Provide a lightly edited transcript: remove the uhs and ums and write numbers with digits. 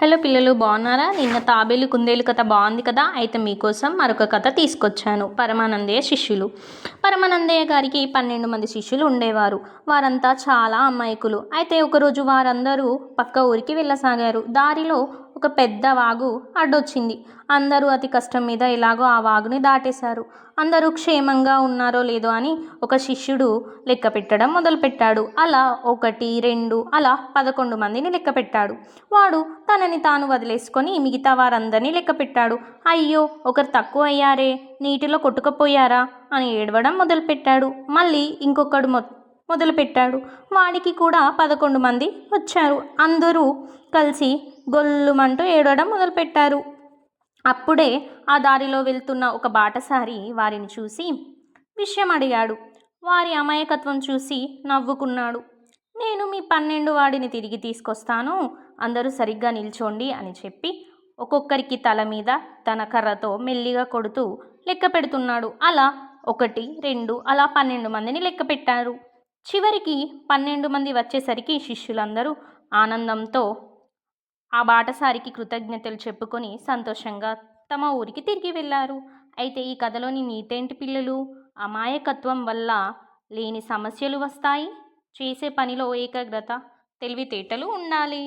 Hello పిల్లలు, బాగున్నారా? నిన్న తాబేలు కుందేలు కథ బాగుంది కదా. అయితే మీకోసం మరొక కథ తీసుకొచ్చాను. పరమానందయ్య శిష్యులు. పరమానందయ్య గారికి 12 మంది శిష్యులు ఉండేవారు. వారంతా చాలా అమాయకులు. అయితే ఒకరోజు వారందరూ పక్క ఊరికి వెళ్ళసాగారు. దారిలో ఒక పెద్ద వాగు అడ్డొచ్చింది. అందరూ అతి కష్టం మీద ఎలాగో ఆ వాగుని దాటేశారు. అందరూ క్షేమంగా ఉన్నారో లేదో అని ఒక శిష్యుడు లెక్క పెట్టడం మొదలుపెట్టాడు. అలా 1, 2 అలా 11 మందిని లెక్క పెట్టాడు. వాడు తనని తాను వదిలేసుకొని మిగతా వారందరినీ లెక్క పెట్టాడు. అయ్యో, ఒకరు తక్కువ అయ్యారే, నీటిలో కొట్టుకుపోయారా అని ఏడవడం మొదలుపెట్టాడు. మళ్ళీ ఇంకొకడు మొదలుపెట్టాడు. వాడికి కూడా 11 మంది వచ్చారు. అందరూ కలిసి గొల్లుమంటూ ఏడవడం మొదలుపెట్టారు. అప్పుడే ఆ దారిలో వెళ్తున్న ఒక బాటసారి వారిని చూసి విషయం అడిగాడు. వారి అమాయకత్వం చూసి నవ్వుకున్నాడు. నేను మీ 12 వాడిని తిరిగి తీసుకొస్తాను, అందరూ సరిగ్గా నిల్చోండి అని చెప్పి ఒక్కొక్కరికి తల మీద తన కర్రతో మెల్లిగా కొడుతూ లెక్క పెడుతున్నాడు. అలా 1, 2 అలా 12 మందిని లెక్క పెట్టారు. చివరికి 12 మంది వచ్చేసరికి శిష్యులందరూ ఆనందంతో ఆ బాటసారికి కృతజ్ఞతలు చెప్పుకొని సంతోషంగా తమ ఊరికి తిరిగి వెళ్ళారు. అయితే ఈ కథలోని నీతేంటి పిల్లలు? అమాయకత్వం వల్ల లేని సమస్యలు వస్తాయి. చేసే పనిలో ఏకాగ్రత, తెలివితేటలు ఉండాలి.